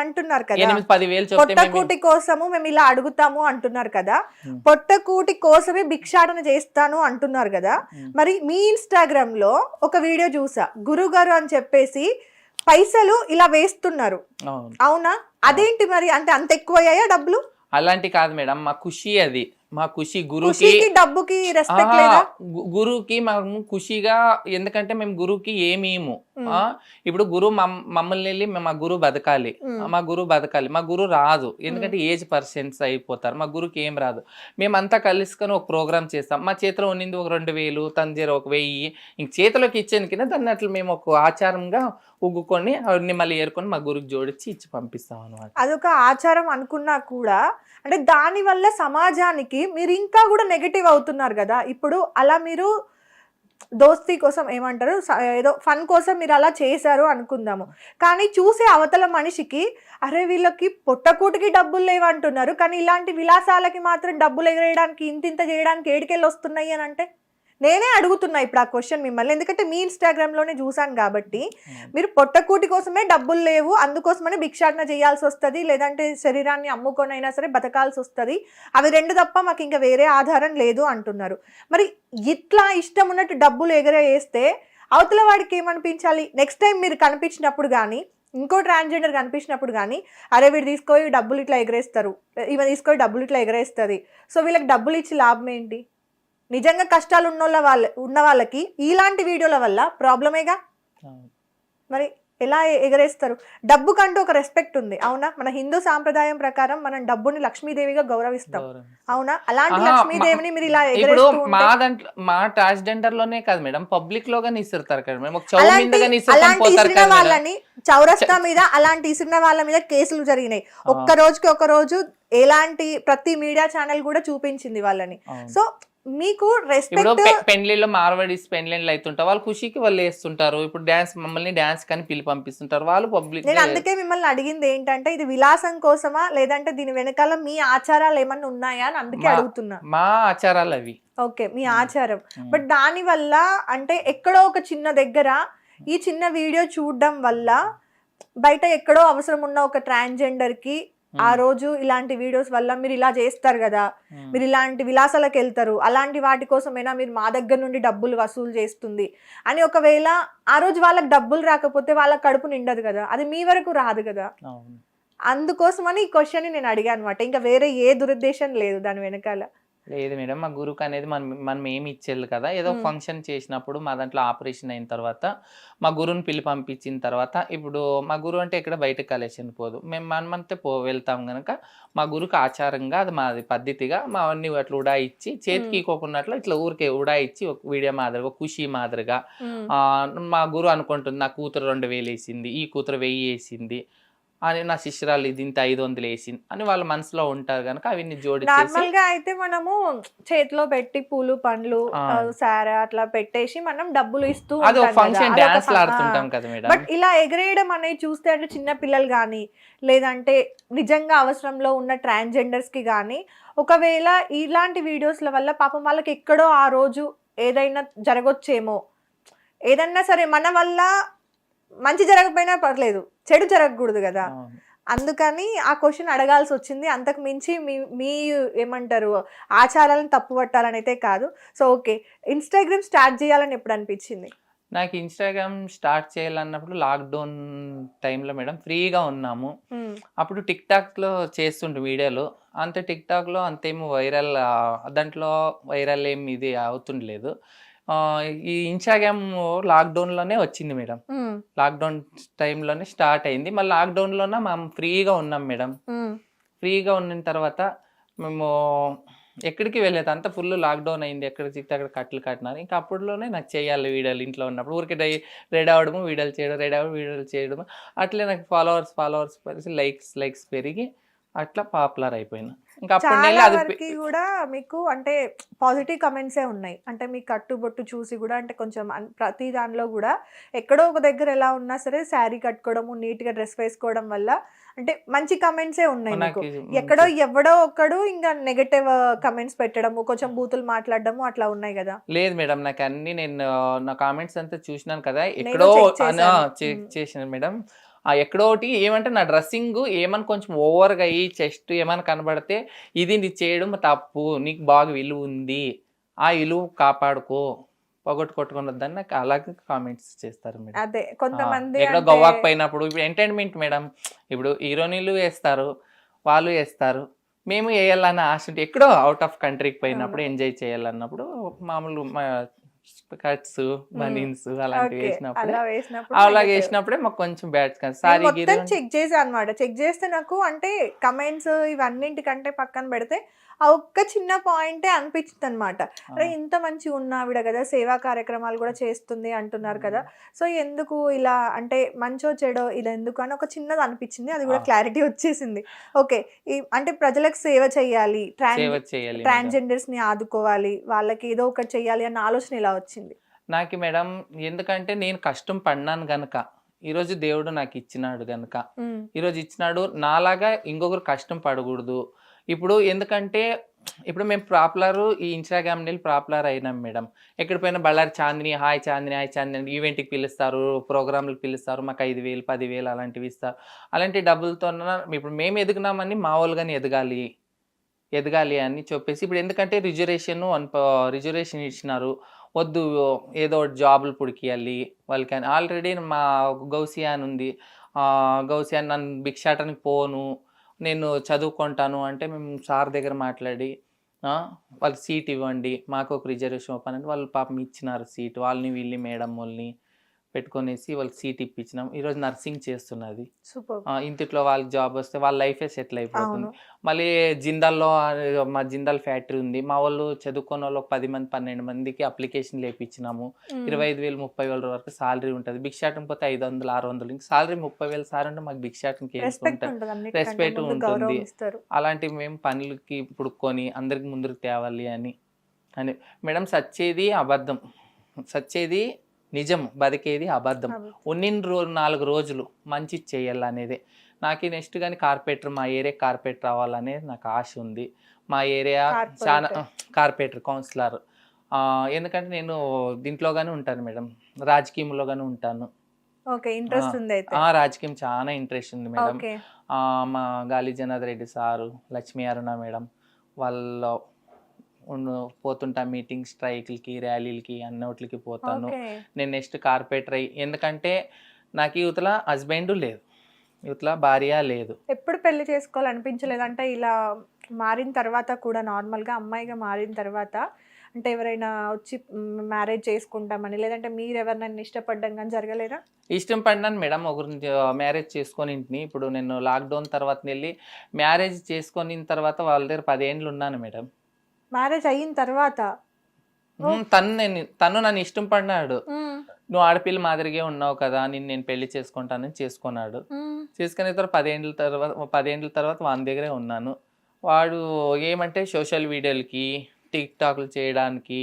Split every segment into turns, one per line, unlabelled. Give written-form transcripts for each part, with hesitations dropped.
అంటున్నారు కదా
8-10 వేలు చెప్తే
పొట్టకూటి కోసము మేము ఇలా అడుగుతాము అంటున్నారు కదా, పొట్టకూటి కోసమే భిక్షాటన చేస్తాను అంటున్నారు కదా. మరి మీ ఇన్స్టాగ్రామ్ లో ఒక వీడియో చూసా, గురుగారు అని చెప్పేసి పైసలు ఇలా వేస్తున్నారు, అవునా? అదేంటి మరి, అంటే అంత ఎక్కువ అయ్యాయా డబ్బులు?
అలాంటి కాదు మేడం, మా ఖుషి అది, మా ఖుషి. గురుకి
డబ్బుకి రెస్పెక్ట్ లేదా?
గురువుకి మేము ఖుషిగా, ఎందుకంటే మేము గురువుకి ఏమేము ఇప్పుడు గురువు మమ్మల్ని వెళ్ళి మా గురువు బతకాలి, మా గురువు బతకాలి, మా గురువు రాదు, ఎందుకంటే ఏజ్ పర్సన్స్ అయిపోతారు, మా గురువుకి ఏం రాదు. మేమంతా కలుసుకొని ఒక ప్రోగ్రామ్ చేస్తాం, మా చేతిలో ఉన్నింది ఒక 2000, తన జర 1000, ఇంక చేతిలోకి ఇచ్చేది కింద దాన్ని అట్లా మేము ఒక ఆచారంగా ఉగ్గుకొని అవన్నీ మళ్ళీ ఏరుకొని మా గురువుకి జోడించి ఇచ్చి పంపిస్తాం అనమాట.
అదొక ఆచారం అనుకున్నా కూడా అంటే దాని వల్ల సమాజానికి మీరు ఇంకా కూడా నెగటివ్ అవుతున్నారు కదా. ఇప్పుడు అలా మీరు దోస్తీ కోసం ఏమంటారు, ఏదో ఫన్ కోసం మీరు అలా చేశారు అనుకుందాము, కానీ చూసే అవతల మనిషికి అరే వీళ్ళకి పొట్టకూటికి డబ్బులు లేవంటున్నారు, కానీ ఇలాంటి విలాసాలకి మాత్రం డబ్బులు ఎగరేయడానికి ఇంత చేయడానికి ఏడికెళ్ళి వస్తున్నాయి అని అంటే నేనే అడుగుతున్నా ఇప్పుడు ఆ క్వశ్చన్ మిమ్మల్ని, ఎందుకంటే మీ ఇన్స్టాగ్రామ్లోనే చూసాను కాబట్టి. మీరు పొట్టకూటి కోసమే డబ్బులు లేవు, అందుకోసమనే భిక్షాటన చేయాల్సి వస్తుంది, లేదంటే శరీరాన్ని అమ్ముకొనైనా సరే బతకాల్సి వస్తుంది, అవి రెండు తప్ప మాకు ఇంకా వేరే ఆధారం లేదు అంటున్నారు. మరి ఇట్లా ఇష్టం ఉన్నట్టు డబ్బులు ఎగరేస్తే అవతల వాడికి ఏమనిపించాలి? నెక్స్ట్ టైం మీరు కనిపించినప్పుడు కానీ, ఇంకో ట్రాన్స్జెండర్ కనిపించినప్పుడు కానీ, అరే వీడు తీసుకొని డబ్బులు ఇట్లా ఎగరేస్తారు, ఇవి తీసుకొని డబ్బులు ఇట్లా ఎగరేస్తుంది, సో వీళ్ళకి డబ్బులు ఇచ్చి లాభం ఏంటి? నిజంగా కష్టాలు ఉన్న వాళ్ళకి ఇలాంటి వీడియోల వల్ల ప్రాబ్లమేగా. మరి ఎలా ఎగరేస్తారు? డబ్బుకంటూ ఒక రెస్పెక్ట్ ఉంది, అవునా? మన హిందూ సాంప్రదాయం ప్రకారం మనం డబ్బుని లక్ష్మీదేవిగా గౌరవిస్తాం, అవునా? అలాంటి లక్ష్మీదేవిని మీరు ఇలా ఎగరేస్తూ
మా ట్రాన్స్జెండర్ లోనే కాదు మేడం, పబ్లిక్ లోగా ఇసురుతారు కదా మేము.
అలాంటి ఇసిన వాళ్ళని చౌరస్తా మీద, అలాంటి ఇసిన వాళ్ళ మీద కేసులు జరిగినాయి. ఒక్క రోజుకి ఒక రోజు ఎలాంటి ప్రతి మీడియా ఛానల్ కూడా చూపించింది వాళ్ళని. సో మీకు రెస్పెక్ట్,
పెండ్లిలో మార్వాడీస్ పెండ్లిళ్ళు అవుతుంటారు, వాళ్ళు ఖుషికి వాళ్ళు వేస్తుంటారు. ఇప్పుడు డాన్స్, మమ్మల్ని డాన్స్ కానీ పిలిచి పంపిస్తుంటారు వాళ్ళు పబ్లిక్.
నేను అందుకే మిమ్మల్ని అడిగింది ఏంటంటే ఇది విలాసం కోసమా, లేదంటే దీని వెనకాల మీ ఆచారాలు ఏమన్నా ఉన్నాయా అని అందుకే అడుగుతున్నా.
మా ఆచారాలు అవి.
ఓకే, మీ ఆచారం. బట్ దాని వల్ల అంటే ఎక్కడో ఒక చిన్న దగ్గర ఈ చిన్న వీడియో చూడడం వల్ల బయట ఎక్కడో అవసరం ఉన్న ఒక ట్రాన్స్జెండర్ కి ఆ రోజు ఇలాంటి వీడియోస్ వల్ల మీరు ఇలా చేస్తారు కదా, మీరు ఇలాంటి విలాసాలకు వెళ్తారు, అలాంటి వాటి కోసమైనా మీరు మా దగ్గర నుండి డబ్బులు వసూలు చేస్తుంది అని ఒకవేళ ఆ రోజు వాళ్ళకి డబ్బులు రాకపోతే వాళ్ళ కడుపు నిండదు కదా, అది మీ వరకు రాదు కదా. అందుకోసమని ఈ క్వశ్చన్ నేను అడిగాను అనమాట, ఇంకా వేరే ఏ దురుద్దేశం లేదు దాని వెనకాల.
లేదు మేడం, మా గురువుకి అనేది మనం ఏమి ఇచ్చేది కదా, ఏదో ఫంక్షన్ చేసినప్పుడు మా దాంట్లో ఆపరేషన్ అయిన తర్వాత మా గురువుని పిలిచి పంపించిన తర్వాత, ఇప్పుడు మా గురువు అంటే ఇక్కడ బయటకు కలెక్షన్ పోదు, మేము మనమంతే వెళ్తాం కనుక మా గురువుకి ఆచారంగా అది మాది పద్ధతిగా మా అన్ని అట్లా ఉడాయిచ్చి చేతికి ఇవ్వకున్నట్లు ఇట్లా ఊరికే ఉడాయిచ్చి ఒక వీడియో మాదిరిగా ఖుషి మాదిరిగా మా గురువు అనుకుంటుంది నా కూతురు 2000 వేసింది, ఈ కూతురు 1000 వేసింది అని, నా శిష్యురాలు ఇది ఇంత 500 వేసింది అని వాళ్ళ మనసులో ఉంటారు కనుక అవన్నీ జోడి.
నార్మల్ గా అయితే మనము చేతిలో పెట్టి పూలు పండ్లు సారా అట్లా పెట్టేసి మనం డబ్బులు ఇస్తూ
ఫంక్షన్ డాన్స్ ఆడుతుంటాం కదా మేడం.
బట్ ఇలా ఎగరేయడం అనేది చూస్తే అంటే చిన్న పిల్లలు కానీ, లేదంటే నిజంగా అవసరంలో ఉన్న ట్రాన్స్జెండర్స్ కి కానీ ఒకవేళ ఇలాంటి వీడియోస్ల వల్ల పాపం వాళ్ళకి ఎక్కడో ఆ రోజు ఏదైనా జరగొచ్చేమో, ఏదన్నా సరే మన వల్ల మంచి జరగకపోయినా పర్లేదు, చెడు జరగకూడదు కదా, అందుకని ఆ క్వశ్చన్ అడగాల్సి వచ్చింది. అంతకు మించి మీ ఏమంటారు ఆచారాలను తప్పు పట్టాలని అయితే కాదు. సో ఓకే, ఇన్స్టాగ్రామ్ స్టార్ట్ చేయాలని ఎప్పుడు అనిపించింది?
నాకు ఇన్స్టాగ్రామ్ స్టార్ట్ చేయాలన్నప్పుడు లాక్డౌన్ టైంలో మేడం, ఫ్రీగా ఉన్నాము, అప్పుడు టిక్ టాక్ లో చేస్తుంటే వీడియోలు, అంతే టిక్ టాక్ లో అంతేమో వైరల్, దాంట్లో వైరల్ ఏమి ఇది అవుతుండలేదు. ఈ ఇన్స్టాగ్రామ్ లాక్డౌన్లోనే వచ్చింది మేడం, లాక్డౌన్ టైంలోనే స్టార్ట్ అయింది. మళ్ళీ లాక్డౌన్లోనే మేము ఫ్రీగా ఉన్నాం మేడం. ఫ్రీగా ఉన్న తర్వాత మేము ఎక్కడికి వెళ్ళేది, అంతా ఫుల్ లాక్డౌన్ అయింది, ఎక్కడ చిక్తే అక్కడ కట్టలు కట్టినారు. ఇంకా అప్పుడులోనే నాకు చేయాలి వీడియోలు, ఇంట్లో ఉన్నప్పుడు ఊరికే రెడీ అవ్వడము, వీడియోలు చేయడం, అట్లే నాకు ఫాలోవర్స్ లైక్స్ పెరిగి అట్లా పాపులర్ అయిపోయినా. ఇంకా
అప్పటి కూడా మీకు అంటే పాజిటివ్ కమెంట్సే ఉన్నాయి, అంటే మీ కట్టుబొట్టు చూసి కూడా, అంటే కొంచెం ప్రతి దానిలో కూడా ఎక్కడో ఒక దగ్గర ఎలా ఉన్నా సరే శారీ కట్టుకోవడము, నీట్ గా డ్రెస్ వేసుకోవడం వల్ల అంటే మంచి కమెంట్సే ఉన్నాయి మీకు. ఎక్కడో ఎవడో ఒక్కడు ఇంకా నెగటివ్ కమెంట్స్ పెట్టడము, కొంచెం బూతులు మాట్లాడడము అట్లా ఉన్నాయి కదా.
లేదు మేడం, నాకు అన్ని నేను నా కామెంట్స్ అంతా చూసినాను కదా, ఎక్కడో చెక్ చేసినాను మేడం. ఎక్కడో ఒకటి ఏమంటే నా డ్రెస్సింగ్ ఏమని కొంచెం ఓవర్గా అయ్యి చెస్ట్ ఏమైనా కనబడితే ఇది నీ చేయడం తప్పు, నీకు బాగా విలువ ఉంది, ఆ విలువ కాపాడుకో, కొట్టుకున్నదని నాకు అలాగే కామెంట్స్ చేస్తారు మేడం.
అదే కొంతమంది
ఎక్కడో
అంటే
గోవాకి పోయినప్పుడు ఇప్పుడు ఎంటర్టైన్మెంట్ మేడం, ఇప్పుడు హీరోయిన్లు వేస్తారు, వాళ్ళు వేస్తారు, మేము వేయాలన్న ఆశ ఉంటే ఎక్కడో అవుట్ ఆఫ్ కంట్రీకి పోయినప్పుడు ఎంజాయ్ చేయాలన్నప్పుడు మామూలు కట్స్ బనీన్స్ అలాంటివి
ఓకే
వేసినప్పుడే
అలా వేసినప్పుడు
అలా
negative.
వేసినప్పుడే మాకు కొంచెం బ్యాడ్
నేను
సారీ
మొత్తం చెక్ చేసా అనమాట. చెక్ చేస్తే నాకు అంటే కమెంట్స్ ఇవన్నింటికంటే పక్కన పెడితే ఆ ఒక్క చిన్న పాయింటే అనిపించింది అనమాట. అరే ఇంత మంచి ఉన్న ఆవిడ కదా, సేవా కార్యక్రమాలు కూడా చేస్తుంది అంటున్నారు కదా, సో ఎందుకు ఇలా అంటే మంచో చెడో ఇలా ఎందుకు అని ఒక చిన్నది అనిపించింది. అది కూడా క్లారిటీ వచ్చేసింది. ఓకే, ఈ అంటే ప్రజలకు సేవ చేయాలి,
సేవ చేయాలి మేడం.
ట్రాన్స్జెండర్స్ ని ఆదుకోవాలి, వాళ్ళకి ఏదో ఒకటి చెయ్యాలి అన్న ఆలోచన ఇలా వచ్చింది.
నాకు మేడం ఎందుకంటే నేను కష్టం పడినాను గనక ఈరోజు దేవుడు నాకు ఇచ్చినాడు గనక, ఈరోజు ఇచ్చినాడు, నాలాగా ఇంకొకరు కష్టం పడకూడదు. ఇప్పుడు ఎందుకంటే ఇప్పుడు మేము పాపులర్, ఈ ఇన్స్టాగ్రామ్ నీళ్ళు పాపులర్ అయినాం మేడం. ఎక్కడ పోయినా బళ్ళారి చాందిని హాయ్ చాందిని హాయ్ చాందిని ఈవెంట్కి పిలుస్తారు, ప్రోగ్రాంలకు పిలుస్తారు, మాకు 5,000 10,000 అలాంటివి ఇస్తారు. అలాంటి డబ్బులతో ఇప్పుడు మేము ఎదిగినామని మా వాళ్ళుగాని ఎదగాలి అని చెప్పేసి ఇప్పుడు ఎందుకంటే రిజర్వేషన్ ఇచ్చినారు, వద్దు ఏదో ఒకటి జాబులు పుడికియాలి వాళ్ళకి అని. ఆల్రెడీ మా గౌసియా అని ఉంది, గౌసియా నన్ను భిక్షాటనకి పోను, నేను చదువుకుంటాను అంటే మేము సార్ దగ్గర మాట్లాడి వాళ్ళకి సీట్ ఇవ్వండి, మాకు ఒక రిజర్వేషన్ ఓపెన్ అంటే వాళ్ళు పాపం ఇచ్చినారు సీట్, వాళ్ళని వీళ్ళని మేడం వాళ్ళని పెట్టుకొనేసి వాళ్ళకి సీట్ ఇప్పించినాం. ఈరోజు నర్సింగ్ చేస్తున్నది.
సూపర్.
ఇంటిలో వాళ్ళకి జాబ్ వస్తే వాళ్ళ లైఫే సెటిల్ అయిపోతుంది. మళ్ళీ జిందాల్లో మా జిందాల్ ఫ్యాక్టరీ ఉంది, మా వాళ్ళు చదువుకున్న వాళ్ళు 10 మంది 12 మందికి అప్లికేషన్లు వేయించినాము. 25,000 30,000 వరకు సాలరీ ఉంటుంది. భిక్షాటం పోతే 500 600, ఇంక సాలరీ 30,000 సార్ అంటే మాకు భిక్షాటంకి
రెస్పెక్ట్
ఉంటుంది. అలాంటివి మేము పనులకి పుడుకొని అందరికి ముందుకు తేవాలి అని మేడం. సచ్చేది అబద్ధం, సచ్చేది నిజం, బతికేది అబద్ధం. ఉన్నిన 4 రోజులు మంచి చేయాలనేదే నాకు. నెక్స్ట్ కానీ కార్పొరేటర్, మా ఏరియా కార్పొరేటర్ అవ్వాలనేది నాకు ఆశ ఉంది. మా ఏరియా చాలా కార్పొరేటర్ కౌన్సిలర్, ఎందుకంటే నేను దీంట్లోగానే ఉంటాను మేడం, రాజకీయంలోగానే ఉంటాను. రాజకీయం చాలా ఇంట్రెస్ట్ ఉంది మేడం. మా గాలి జనార్దన్ రెడ్డి సారు, లక్ష్మీ అరుణ మేడం వాళ్ళ పోతుంటా మీటింగ్, స్ట్రైక్లకి, ర్యాలీలకి, అన్నోట్లకి పోతాను. నేను నెక్స్ట్ కార్పొరేటర్ అయ్యి, ఎందుకంటే నాకు యువతల హస్బెండ్ లేదు, యువతల భార్య లేదు.
ఎప్పుడు పెళ్లి చేసుకోవాలనిపించలేదు అంటే ఇలా మారిన తర్వాత కూడా, నార్మల్గా అమ్మాయిగా మారిన తర్వాత అంటే ఎవరైనా వచ్చి మ్యారేజ్ చేసుకుంటామని, లేదంటే మీరు ఎవరినైనా ఇష్టపడ్డం కానీ జరగలేదా?
ఇష్టం పడినాను మేడం, ఒకరిని మ్యారేజ్ చేసుకొని ఇంటిని. ఇప్పుడు నేను లాక్డౌన్ తర్వాత వెళ్ళి మ్యారేజ్ చేసుకొని తర్వాత వాళ్ళ దగ్గర 10 ఏళ్ళు ఉన్నాను మేడం.
మ్యారేజ్ అయిన తర్వాత
తను నన్ను ఇష్టం పడినాడు, నువ్వు ఆడపిల్ల మాదిరిగా ఉన్నావు కదా, నేను పెళ్లి చేసుకుంటానని చేసుకున్నాడు. చేసుకునే తర్వాత 10 ఏళ్ళ తర్వాత వాని దగ్గరే ఉన్నాను. వాడు ఏమంటే సోషల్ మీడియాలకి, టిక్ టాక్లు చేయడానికి,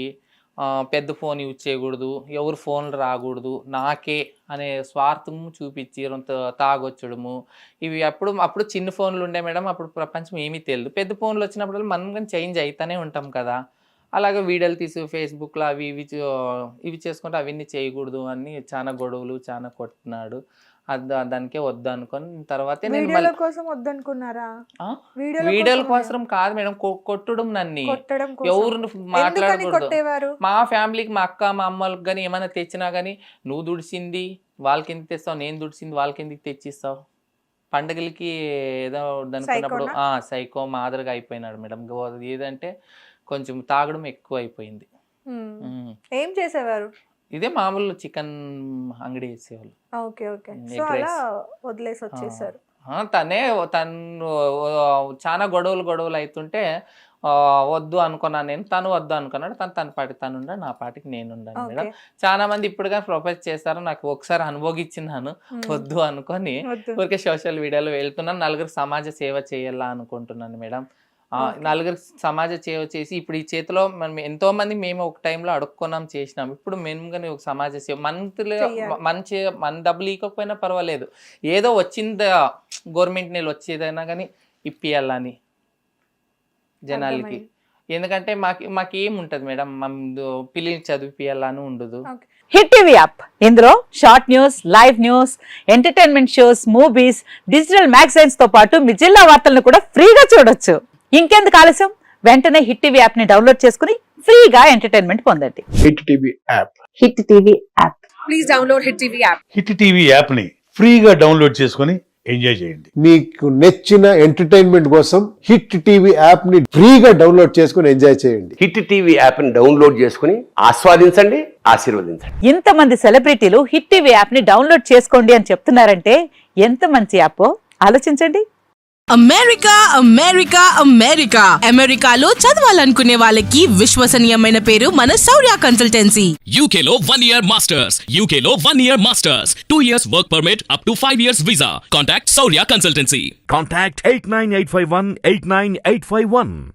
పెద్ద ఫోన్ యూజ్ చేయకూడదు, ఎవరు ఫోన్లు రాకూడదు, నాకే అనే స్వార్థం చూపించి తాగొచ్చడము, ఇవి అప్పుడు చిన్న ఫోన్లు ఉండే మేడం. అప్పుడు ప్రపంచం ఏమీ తెలియదు. పెద్ద ఫోన్లు వచ్చినప్పుడు మనం కానీ చేంజ్ అవుతూనే ఉంటాం కదా. అలాగే వీడియోలు తీసి ఫేస్బుక్లో అవి ఇవి చేసుకుంటే అవన్నీ చేయకూడదు అని చాలా గొడవలు, చాలా కొట్టినాడు. దానికే వద్దు అనుకొని తర్వాత
వీడియోల
కోసం కాదు మేడం, కొట్టడం, నన్ను ఎవరు మాట్లాడకూడదు. మా ఫ్యామిలీకి, మా అక్క మా అమ్మలకు కానీ ఏమైనా తెచ్చినా కానీ, నువ్వు దుడిసింది వాళ్ళకి ఎందుకు తెస్తావు, నేను దుడిసింది వాళ్ళకి ఎందుకు తెచ్చిస్తావు, పండుగలకి ఏదో అనుకున్నప్పుడు సైకో మాదిరిగా అయిపోయినాడు మేడం. ఏదంటే కొంచెం తాగడం ఎక్కువ అయిపోయింది.
ఏం చేసేవారు?
ఇదే మామూలు చికెన్ అంగడి వేసేవాళ్ళు.
వదిలేసి వచ్చేసారు.
తను చాలా గొడవలు అవుతుంటే వద్దు అనుకున్నాను నేను, తను వద్దు అనుకున్నాడు. తన పాటికి తను ఉండ, నా పాటికి నేను ఉండాను మేడం. చాలా మంది ఇప్పుడు కానీ ప్రపోజ్ చేస్తారు, నాకు ఒకసారి అనుభవించినాను, వద్దు అనుకొని ఊరికే సోషల్ మీడియాలో వెళ్తున్నాను. 4 సమాజ సేవ చేయాలా అనుకుంటున్నాను మేడం. 4 సమాజ సేవ చేసి ఇప్పుడు ఈ చేతిలో మనం ఎంతో మంది మేము ఒక టైంలో అడుక్కున్నాం, చేసినాం. ఇప్పుడు మేము కానీ ఒక సమాజ సేవ మన డబ్బులు ఇవ్వకపోయినా పర్వాలేదు, ఏదో వచ్చింది గవర్నమెంట్ నీళ్ళు వచ్చేదైనా కానీ ఇప్పియాలని జనాలకి. ఎందుకంటే మాకేముంటుంది మేడం, పిల్లల్ని చదివిపియాలని ఉండదు.
హిట్ టీవీ యాప్ ఇందులో short news, live news, entertainment shows, movies, digital magazines తో పాటు మీ జిల్లా వార్తలను కూడా ఫ్రీగా చూడొచ్చు. ఇంకెందుకు ఆలస్యం, వెంటనే హిట్ టీవీ యాప్ ని డౌన్లోడ్ చేసుకుని ఫ్రీగా ఎంటర్టైన్మెంట్ పొందండి.
Hit TV app.
Hit TV app.
Please download Hit TV app.
Hit TV యాప్ని ఫ్రీగా డౌన్లోడ్ చేసుకొని ఎంజాయ్ చేయండి.
మీకు నచ్చిన ఎంటర్టైన్మెంట్ కోసం హిట్ టీవీ యాప్ ని ఫ్రీగా డౌన్లోడ్ చేసుకుని ఎంజాయ్ చేయండి.
హిట్ టీవీ యాప్ని డౌన్లోడ్ చేసుకుని ఆస్వాదించండి, ఆశీర్వదించండి.
ఇంతమంది సెలబ్రిటీలు హిట్ టీవీ యాప్ ని డౌన్లోడ్ చేసుకోండి అని చెప్తున్నారంటే ఎంత మంచి యాప్ ఆలోచించండి.
అమెరికా అమెరికా అమెరికా అమెరికాలో చదవాలనుకునే వాళ్ళకి విశ్వసనీయమైన పేరు మన శౌర్య consultancy.
UK Law 1 Year Masters. UK Law 1 Year Masters. 2 years work permit up to 5 years visa. Contact Saurya Consultancy.
Contact 89851 89851.